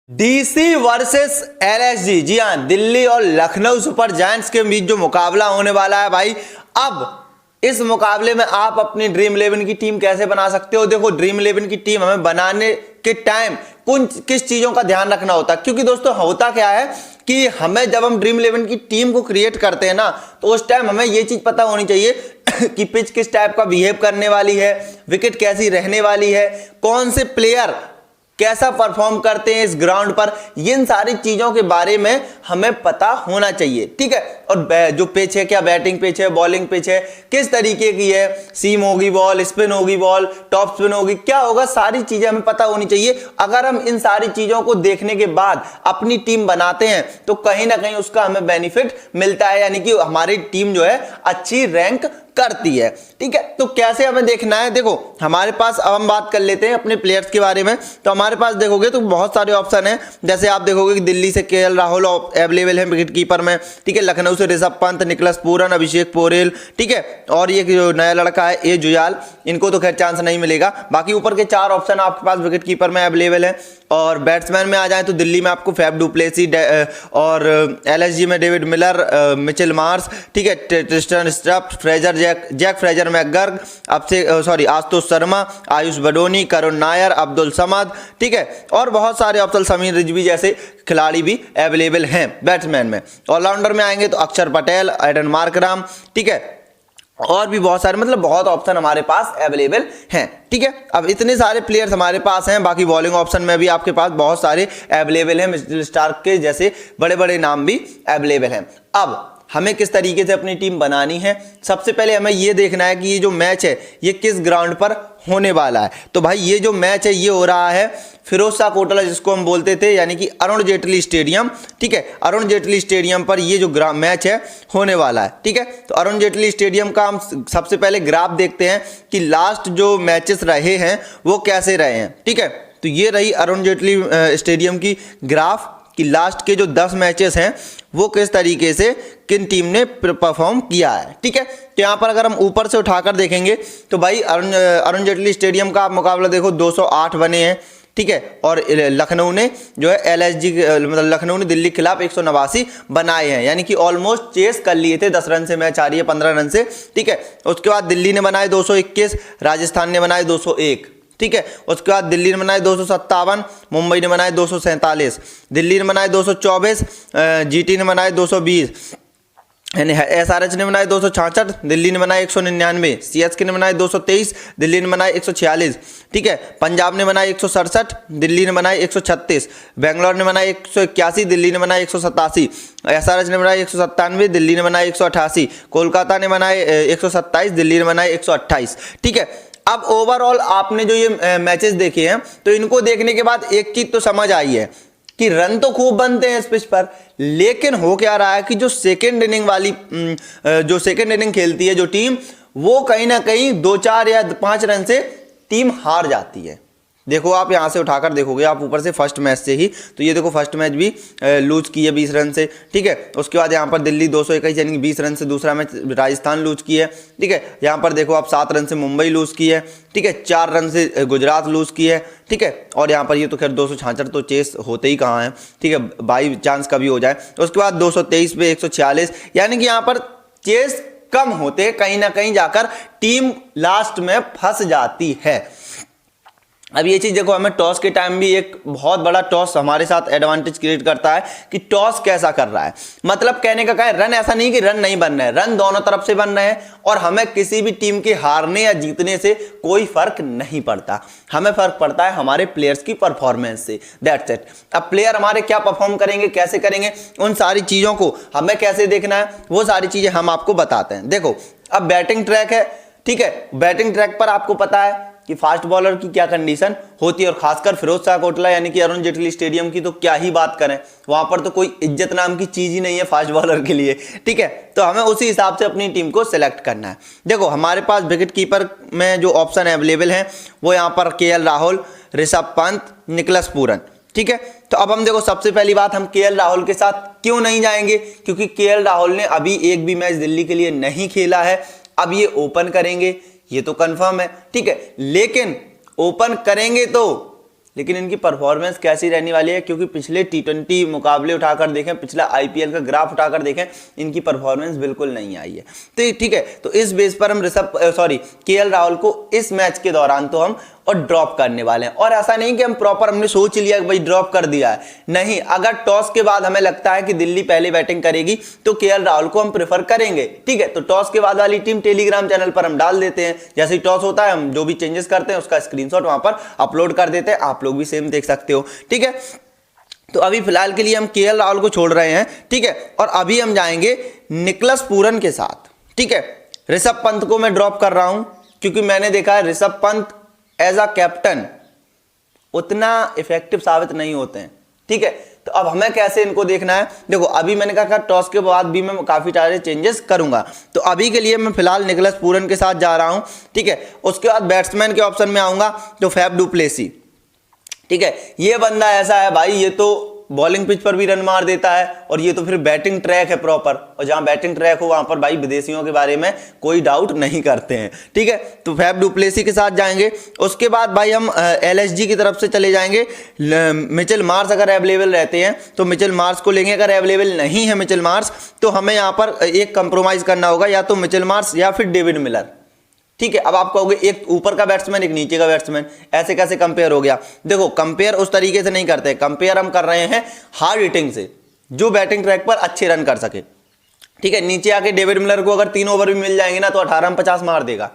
DC versus LSG, जी हाँ, दिल्ली और Lucknow super giants के बीच जो मुकाबला होने वाला है भाई, अब इस मुकाबले में आप अपनी ड्रीम 11 की टीम कैसे बना सकते हो। देखो, ड्रीम 11 की टीम हमें बनाने के टाइम किस चीजों का ध्यान रखना होता है, क्योंकि दोस्तों होता क्या है कि हमें जब हम ड्रीम 11 की टीम को क्रिएट करते हैं ना, तो उस टाइम हमें यह चीज पता होनी चाहिए कि पिच किस टाइप का बिहेव करने वाली है, विकेट कैसी रहने वाली है, कौन से प्लेयर कैसा परफॉर्म करते हैं इस ग्राउंड पर, इन सारी चीजों के बारे में हमें पता होना चाहिए, ठीक है। और जो पिच है, क्या बैटिंग पिच है, बॉलिंग पिच है, किस तरीके की है, सीम होगी बॉल, स्पिन होगी बॉल, टॉप स्पिन होगी, क्या होगा, सारी चीजें हमें पता होनी चाहिए। अगर हम इन सारी चीजों को देखने के बाद अपनी टीम बनाते हैं तो कहीं ना कहीं उसका हमें बेनिफिट मिलता है, यानी कि हमारी टीम जो है अच्छी रैंक करती है, ठीक है। तो कैसे हमें देखना है, देखो हमारे पास, अब हम बात कर लेते हैं अपने प्लेयर्स के बारे में। तो हमारे पास देखोगे तो बहुत सारे ऑप्शन हैं, जैसे आप देखोगे कि दिल्ली से केएल राहुल अवेलेबल है विकेट कीपर में, ठीक है। लखनऊ से ऋषभ पंत, निकलस पूरन, अभिषेक पोरेल, ठीक है। और ये जो नया लड़का है ए जुयाल, इनको तो खैर चांस नहीं मिलेगा। बाकी ऊपर के 4 ऑप्शन आपके पास विकेट कीपर में अवेलेबल है। और बैट्समैन में आ जाए तो दिल्ली में आपको फैफ डुप्लेसी और एलएसजी में डेविड मिलर, मिचेल मार्श, ठीक है, Tristan Stubbs, Fraser Jake Fraser McGurk, Ashutosh Sharma, Ayush Badoni, Karun Nair, Abdul Samad, ठीक है। और बहुत सारे ऑप्शन, समीर रिजवी जैसे खिलाड़ी भी अवेलेबल हैं बैट्समैन में। ऑलराउंडर में आएंगे तो अक्षर पटेल, एडन मार्कराम, ठीक है, और भी बहुत सारे, मतलब बहुत ऑप्शन हमारे पास अवेलेबल हैं, ठीक है। अब इतने सारे प्लेयर्स हमारे पास हैं, बाकी बॉलिंग ऑप्शन में भी आपके पास बहुत सारे अवेलेबल हैं, मिचेल स्टार्क के जैसे बड़े बड़े नाम भी अवेलेबल हैं। अब हमें किस तरीके से अपनी टीम बनानी है, सबसे पहले हमें यह देखना है कि ये जो मैच है ये किस ग्राउंड पर होने वाला है। तो भाई ये जो मैच है ये हो रहा है फिरोज शाह कोटला, जिसको हम बोलते थे, यानी कि अरुण जेटली स्टेडियम, ठीक है। अरुण जेटली स्टेडियम पर ये जो मैच है होने वाला है, ठीक है। तो अरुण जेटली स्टेडियम का हम सबसे पहले ग्राफ देखते हैं कि लास्ट जो मैचेस रहे हैं वो कैसे रहे हैं, ठीक है। तो ये रही अरुण जेटली स्टेडियम की ग्राफ कि लास्ट के जो 10 मैचेस हैं वो किस तरीके से किन टीम ने परफॉर्म किया है, ठीक है। तो यहाँ पर अगर हम ऊपर से उठाकर देखेंगे तो भाई अरुण जेटली स्टेडियम का आप मुकाबला देखो 208 बने हैं, ठीक है। और लखनऊ ने जो है एलएसजी, मतलब लखनऊ ने दिल्ली के खिलाफ 189 बनाए हैं, यानी कि ऑलमोस्ट चेस कर लिए थे। 10 रन से मैच आ रही है, 15 रन से, ठीक है। उसके बाद दिल्ली ने बनाए 221, राजस्थान ने बनाए 201, ठीक है। उसके बाद दिल्ली ने बनाए 257, मुंबई ने बनाए 247, दिल्ली ने बनाए 224, जीटी ने बनाए 220, एसआरएच ने बनाए 266, दिल्ली ने बनाए 199, सीएसके ने बनाए 223, दिल्ली ने बनाए 146, ठीक है। पंजाब ने बनाए 167, दिल्ली ने बनाए 136, बेंगलोर ने बनाए 181, दिल्ली ने बनाए 187, एसआरएच ने बनाए 197, दिल्ली ने बनाए 188, कोलकाता ने बनाए 127, दिल्ली ने बनाए 128, ठीक है। अब ओवरऑल आपने जो ये मैचेस देखे हैं तो इनको देखने के बाद एक चीज तो समझ आई है कि रन तो खूब बनते हैं इस पिच पर, लेकिन हो क्या रहा है कि जो सेकेंड इनिंग खेलती है जो टीम, वो कहीं ना कहीं 2-4 या 5 रन से टीम हार जाती है। देखो आप यहां से उठाकर देखोगे आप ऊपर से फर्स्ट मैच से ही, तो ये देखो फर्स्ट मैच भी लूज की है 20 रन से, ठीक है। उसके बाद यहाँ पर दिल्ली 221 यानी 20 रन से दूसरा मैच राजस्थान लूज की है, ठीक है। यहाँ पर देखो आप 7 रन से मुंबई लूज की है, ठीक है। 4 रन से गुजरात लूज की है, ठीक है। और यहाँ पर ये तो खैर 266 तो चेस होते ही कहाँ है, ठीक है, बाई चांस कभी हो जाए। उसके बाद 223 पे 146, यानी कि यहाँ पर चेस कम होते, कहीं ना कहीं जाकर टीम लास्ट में फंस जाती है। अब ये चीज देखो, हमें टॉस के टाइम भी एक बहुत बड़ा टॉस हमारे साथ एडवांटेज क्रिएट करता है कि टॉस कैसा कर रहा है, मतलब कहने का क्या है, रन ऐसा नहीं कि रन नहीं बन रहे हैं, रन दोनों तरफ से बन रहे हैं। और हमें किसी भी टीम के हारने या जीतने से कोई फर्क नहीं पड़ता, हमें फर्क पड़ता है हमारे प्लेयर्स की परफॉर्मेंस से, दैट्स इट। अब प्लेयर हमारे क्या परफॉर्म करेंगे, कैसे करेंगे, उन सारी चीजों को हमें कैसे देखना है, वो सारी चीजें हम आपको बताते हैं। देखो अब बैटिंग ट्रैक है, ठीक है। बैटिंग ट्रैक पर आपको पता है कि फास्ट बॉलर की क्या कंडीशन होती है, और खासकर फिरोज शाह कोटला यानी कि अरुण जेटली स्टेडियम की तो क्या ही बात करें, वहां पर तो कोई इज्जत नाम की चीज ही नहीं है फास्ट बॉलर के लिए, ठीक है। तो हमें उसी हिसाब से अपनी टीम को सिलेक्ट करना है। देखो हमारे पास विकेट कीपर में जो ऑप्शन अवेलेबल हैं वो यहाँ पर KL Rahul, Rishabh Pant, Nicholas Pooran, ठीक है। तो अब हम देखो, सबसे पहली बात, हम केएल राहुल के साथ क्यों नहीं जाएंगे, क्योंकि केएल राहुल ने अभी एक भी मैच दिल्ली के लिए नहीं खेला है। अब ये ओपन करेंगे, ये तो कंफर्म है, ठीक है, लेकिन ओपन करेंगे तो लेकिन इनकी परफॉर्मेंस कैसी रहने वाली है, क्योंकि पिछले T20 मुकाबले उठाकर देखें, पिछला IPL का ग्राफ उठाकर देखें, इनकी परफॉर्मेंस बिल्कुल नहीं आई है। तो ठीक है, तो इस बेस पर हम KL राहुल को इस मैच के दौरान तो हम और ड्रॉप करने वाले हैं। और ऐसा नहीं कि हम प्रॉपर हमने सोच लिया कि भाई ड्रॉप कर दिया है, नहीं, अगर टॉस के बाद हमें लगता है कि दिल्ली पहले बैटिंग करेगी तो KL राहुल को हम प्रेफर करेंगे। ठीक है, तो टॉस के बाद वाली टीम टेलीग्राम चैनल पर हम डाल देते हैं, जैसे ही टॉस होता है हम जो भी चेंजेस करते हैं उसका स्क्रीनशॉट वहां पर अपलोड कर देते हैं, आप लोग भी सेम देख सकते हो। ठीक है, तो अभी फिलहाल के लिए हम KL राहुल को छोड़ रहे हैं। ठीक है, और अभी हम जाएंगे निकलस पूरन के साथ। ठीक है, ऋषभ पंत को मैं ड्रॉप कर रहा हूं, क्योंकि मैंने देखा है Rishabh Pant as a captain उतना इफेक्टिव साबित नहीं होते हैं। ठीक है, तो अब हमें कैसे इनको देखना है, देखो अभी मैंने कहा टॉस के बाद भी मैं काफी सारे चेंजेस करूंगा, तो अभी के लिए मैं फिलहाल निकलस पूरन के साथ जा रहा हूं। ठीक है, उसके बाद बैट्समैन के ऑप्शन में आऊंगा तो फैफ डु प्लेसी। ठीक है, ये बंदा ऐसा है भाई, ये तो बॉलिंग पिच पर भी रन मार देता है, और ये तो फिर बैटिंग ट्रैक है प्रॉपर, और जहां बैटिंग ट्रैक हो वहां पर भाई विदेशियों के बारे में कोई डाउट नहीं करते हैं। ठीक है, तो फैफ डु प्लेसी के साथ जाएंगे। उसके बाद भाई हम LSG की तरफ से चले जाएंगे। मिचेल मार्श अगर अवेलेबल रहते हैं तो मिचेल मार्श को लेंगे, अगर अवेलेबल नहीं है मिचेल मार्श तो हमें यहाँ पर एक कंप्रोमाइज करना होगा, या तो मिचेल मार्श या फिर डेविड मिलर। ठीक है, अब आप कहोगे एक ऊपर का बैट्समैन एक नीचे का बैट्समैन, ऐसे कैसे कंपेयर हो गया? देखो कंपेयर उस तरीके से नहीं करते, कंपेयर हम कर रहे हैं हार्ड हिटिंग से, जो बैटिंग ट्रैक पर अच्छे रन कर सके। ठीक है, नीचे आके डेविड मिलर को अगर 3 ओवर भी मिल जाएंगे ना तो 18 में 50 मार देगा।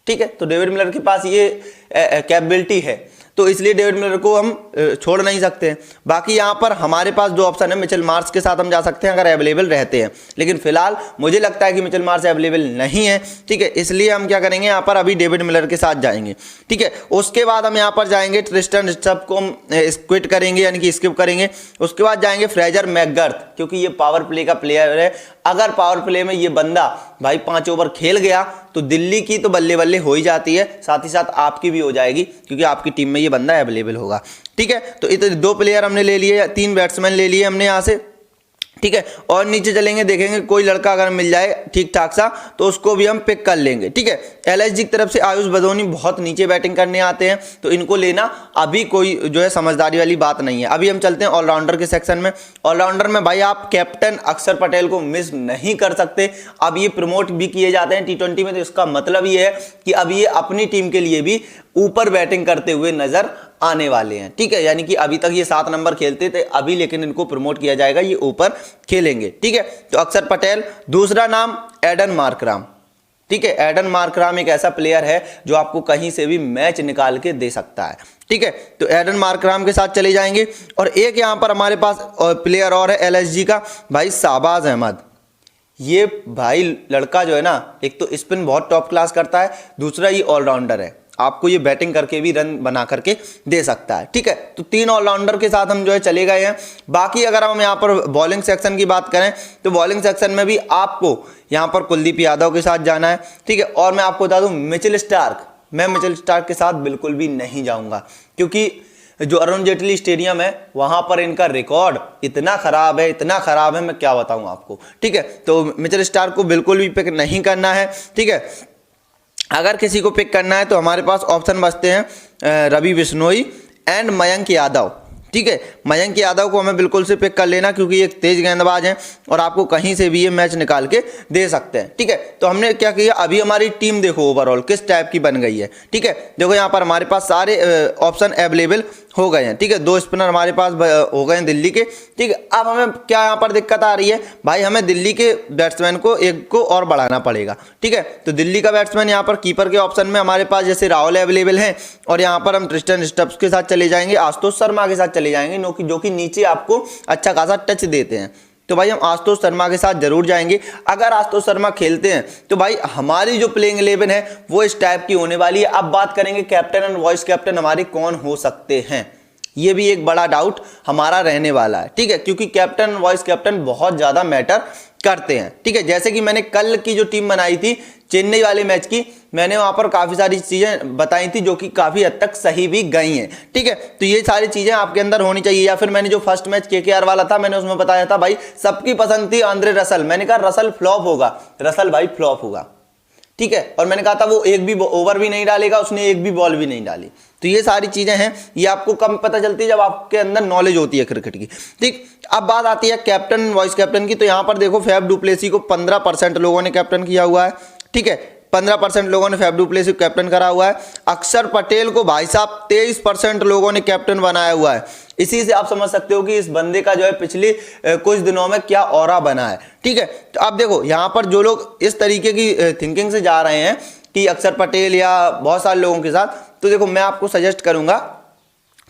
ठीक है, तो डेविड मिलर के पास ये कैपेबिलिटी है, तो इसलिए डेविड मिलर को हम छोड़ नहीं सकते हैं। बाकी यहाँ पर हमारे पास जो ऑप्शन है मिचेल मार्श के साथ हम जा सकते हैं अगर अवेलेबल रहते हैं, लेकिन फिलहाल मुझे लगता है कि मिचेल मार्श अवेलेबल नहीं है। ठीक है, इसलिए हम क्या करेंगे, यहाँ पर अभी डेविड मिलर के साथ जाएंगे। ठीक है, उसके बाद हम यहाँ पर जाएंगे ट्रिस्टन स्टफ को हम क्विट करेंगे, यानी कि स्किप करेंगे। उसके बाद जाएंगे फ्रेजर मैकगर्थ, क्योंकि ये पावर प्ले का प्लेयर है। अगर पावर प्ले में ये बंदा भाई 5 ओवर खेल गया तो दिल्ली की तो बल्ले बल्ले हो ही जाती है, साथ ही साथ आपकी भी हो जाएगी, क्योंकि आपकी टीम में ये बंदा अवेलेबल होगा। ठीक है, तो इतने 2 प्लेयर हमने ले लिए, 3 बैट्समैन ले लिए हमने यहाँ से। ठीक है, और नीचे चलेंगे, देखेंगे कोई लड़का अगर मिल जाए ठीक ठाक सा तो उसको भी हम पिक कर लेंगे। ठीक है, LSG की तरफ से आयुष बदोनी बहुत नीचे बैटिंग करने आते हैं, तो इनको लेना अभी कोई जो है समझदारी वाली बात नहीं है। अभी हम चलते हैं ऑलराउंडर के सेक्शन में। ऑलराउंडर में भाई आप कैप्टन अक्षर पटेल को मिस नहीं कर सकते। अब ये प्रमोट भी किए जाते हैं T20 में, तो इसका मतलब ये है कि अब ये अपनी टीम के लिए भी ऊपर बैटिंग करते हुए नजर आने वाले हैं। ठीक है, यानी कि अभी तक ये 7 नंबर खेलते थे, अभी लेकिन इनको प्रमोट किया जाएगा, ये ऊपर खेलेंगे। ठीक है, तो अक्षर पटेल। दूसरा नाम एडन मार्कराम। ठीक है, एडन मार्कराम एक ऐसा प्लेयर है जो आपको कहीं से भी मैच निकाल के दे सकता है। ठीक है, तो एडन मार्कराम के साथ चले जाएंगे। और एक यहां पर हमारे पास प्लेयर और है LSG का, भाई शाहबाज अहमद। ये भाई लड़का जो है ना, एक तो स्पिन बहुत टॉप क्लास करता है, दूसरा ये ऑलराउंडर है, आपको ये बैटिंग करके भी रन बना करके दे सकता है। ठीक है, तो 3 ऑलराउंडर के साथ हम जो है चले गए हैं। बाकी अगर हम यहाँ पर बॉलिंग सेक्शन की बात करें तो बॉलिंग सेक्शन में भी आपको यहाँ पर कुलदीप यादव के साथ जाना है। ठीक है, और मैं आपको बता दूं मिचेल स्टार्क, मैं मिचेल स्टार्क के साथ बिल्कुल भी नहीं जाऊंगा, क्योंकि जो अरुण जेटली स्टेडियम है वहां पर इनका रिकॉर्ड इतना खराब है, इतना खराब है, मैं क्या बताऊं आपको। ठीक है, तो मिचेल स्टार्क को बिल्कुल भी पिक नहीं करना है। ठीक है, अगर किसी को पिक करना है तो हमारे पास ऑप्शन बचते हैं रवि बिश्नोई एंड मयंक यादव। ठीक है, मयंक यादव को हमें बिल्कुल से पिक कर लेना, क्योंकि एक तेज गेंदबाज हैं और आपको कहीं से भी ये मैच निकाल के दे सकते हैं। ठीक है, तो हमने क्या किया, अभी हमारी टीम देखो ओवरऑल किस टाइप की बन गई है। ठीक है, देखो यहाँ पर हमारे पास सारे ऑप्शन अवेलेबल हो गए हैं। ठीक है, 2 स्पिनर हमारे पास हो गए हैं दिल्ली के। ठीक है, अब हमें क्या यहाँ पर दिक्कत आ रही है, भाई हमें दिल्ली के बैट्समैन को एक को और बढ़ाना पड़ेगा। ठीक है, तो दिल्ली का बैट्समैन यहाँ पर कीपर के ऑप्शन में हमारे पास जैसे राहुल अवेलेबल हैं, और यहाँ पर हम ट्रिस्टन स्टफ्स के साथ चले जाएंगे, आशुतोष शर्मा के साथ चले जाएंगे, जो कि नीचे आपको अच्छा खासा टच देते हैं। तो भाई हम आशुतोष शर्मा के साथ जरूर जाएंगे। अगर आशुतोष शर्मा खेलते हैं तो भाई हमारी जो प्लेइंग 11 है वो इस टाइप की होने वाली है। अब बात करेंगे कैप्टन एंड वाइस कैप्टन हमारे कौन हो सकते हैं, ये भी एक बड़ा डाउट हमारा रहने वाला है। ठीक है, क्योंकि कैप्टन और वाइस कैप्टन बहुत ज्यादा मैटर करते हैं। ठीक है, जैसे कि मैंने कल की जो टीम बनाई थी चेन्नई वाले मैच की, मैंने वहां पर काफी सारी चीजें बताई थी जो कि काफी हद तक सही भी गई हैं। ठीक है, तो ये सारी चीजें आपके अंदर होनी चाहिए। या फिर मैंने जो फर्स्ट मैच KKR वाला था मैंने उसमें बताया था भाई सबकी पसंद थी आंद्रे रसल, मैंने कहा रसल फ्लॉप होगा, रसल भाई फ्लॉप होगा। ठीक है, और मैंने कहा था वो एक भी ओवर भी नहीं डालेगा, उसने एक भी बॉल भी नहीं डाली। तो ये सारी चीजें हैं, ये आपको कम पता चलती है जब आपके अंदर नॉलेज होती है क्रिकेट की। ठीक, अब बात आती है कैप्टन वाइस कैप्टन की। तो यहां पर देखो फैफ डु प्लेसी को 15% लोगों ने कैप्टन किया हुआ है। ठीक है, 15% लोगों ने फैफ डु प्लेसी को कैप्टन करा हुआ है। अक्षर पटेल को भाई साहब 23% लोगों ने कैप्टन बनाया हुआ है। इसी से आप समझ सकते हो कि इस बंदे का जो है पिछले कुछ दिनों में क्या ऑरा बना है। ठीक है, तो अब देखो यहां पर जो लोग इस तरीके की थिंकिंग से जा रहे हैं कि अक्षर पटेल या बहुत सारे लोगों के साथ, तो देखो मैं आपको सजेस्ट करूंगा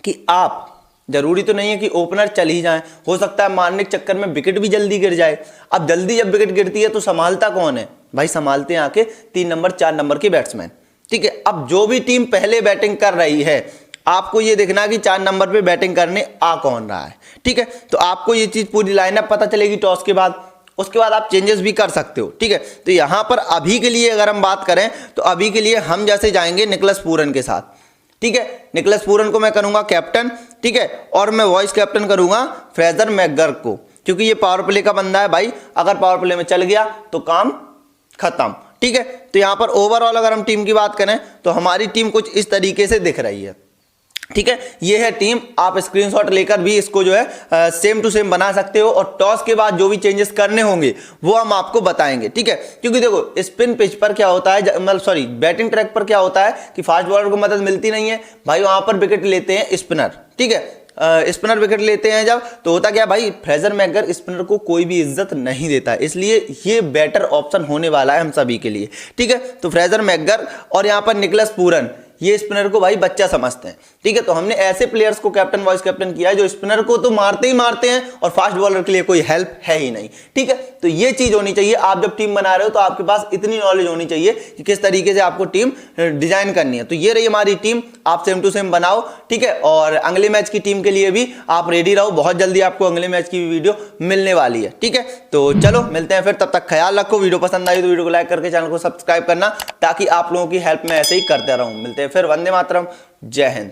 कि आप, जरूरी तो नहीं है कि ओपनर चल ही जाए, हो सकता है मारने के चक्कर में विकेट भी जल्दी गिर जाए। अब जल्दी जब विकेट गिरती है तो संभालता कौन है भाई? संभालते हैं आके 3 नंबर 4 नंबर के बैट्समैन। ठीक है, अब जो भी टीम पहले बैटिंग कर रही है आपको ये देखना कि 4 नंबर पे बैटिंग करने आ कौन रहा है। ठीक है, तो आपको ये चीज पूरी लाइनअप पता चलेगी टॉस के बाद, उसके बाद आप चेंजेस भी कर सकते हो। ठीक है, तो यहां पर अभी के लिए अगर हम बात करें तो अभी के लिए हम जैसे जाएंगे निकोलस पूरन के साथ। ठीक है, निकोलस पूरन को मैं करूंगा कैप्टन। ठीक है, और मैं वाइस कैप्टन करूंगा फ्रेजर मैकगर्क को, क्योंकि ये पावर प्ले का बंदा है भाई, अगर पावर प्ले में चल गया तो काम खत्म। ठीक है, तो यहां पर ओवरऑल अगर हम टीम की बात करें तो हमारी टीम कुछ इस तरीके से दिख रही है। ठीक है, ये है टीम। आप स्क्रीनशॉट लेकर भी इसको जो है सेम टू सेम बना सकते हो, और टॉस के बाद जो भी चेंजेस करने होंगे वो हम आपको बताएंगे। ठीक है, क्योंकि देखो स्पिन पिच पर क्या होता है, मतलब सॉरी बैटिंग ट्रैक पर क्या होता है कि फास्ट बॉलर को मदद मिलती नहीं है भाई, वहां पर विकेट लेते हैं स्पिनर। ठीक है, स्पिनर विकेट लेते हैं जब, तो होता क्या भाई, फ्रेजर मैकगर्क स्पिनर को कोई भी इज्जत नहीं देता है, इसलिए ये बेटर ऑप्शन होने वाला है हम सभी के लिए। ठीक है, तो फ्रेजर मैकगर्क और यहाँ पर निकोलस पूरन ये स्पिनर को भाई बच्चा समझते हैं। ठीक है, तो हमने ऐसे प्लेयर्स को कैप्टन वाइस कैप्टन किया है जो स्पिनर को तो मारते ही मारते हैं और फास्ट बॉलर के लिए कोई हेल्प है ही नहीं। ठीक है, तो ये चीज होनी चाहिए। आप जब टीम बना रहे हो तो आपके पास इतनी नॉलेज होनी चाहिए कि किस तरीके से आपको टीम डिजाइन करनी है। तो ये रही हमारी टीम, आप सेम टू सेम बनाओ। ठीक है, और अगले मैच की टीम के लिए भी आप रेडी रहो, बहुत जल्दी आपको अगले मैच की वीडियो मिलने वाली है। ठीक है, तो चलो मिलते हैं फिर, तब तक ख्याल रखो। वीडियो पसंद आई तो वीडियो को लाइक करके चैनल को सब्सक्राइब करना, ताकि आप लोगों की हेल्प मैं ऐसे ही करते रहूं। मिलते हैं फिर, वंदे मातरम, जय हिंद।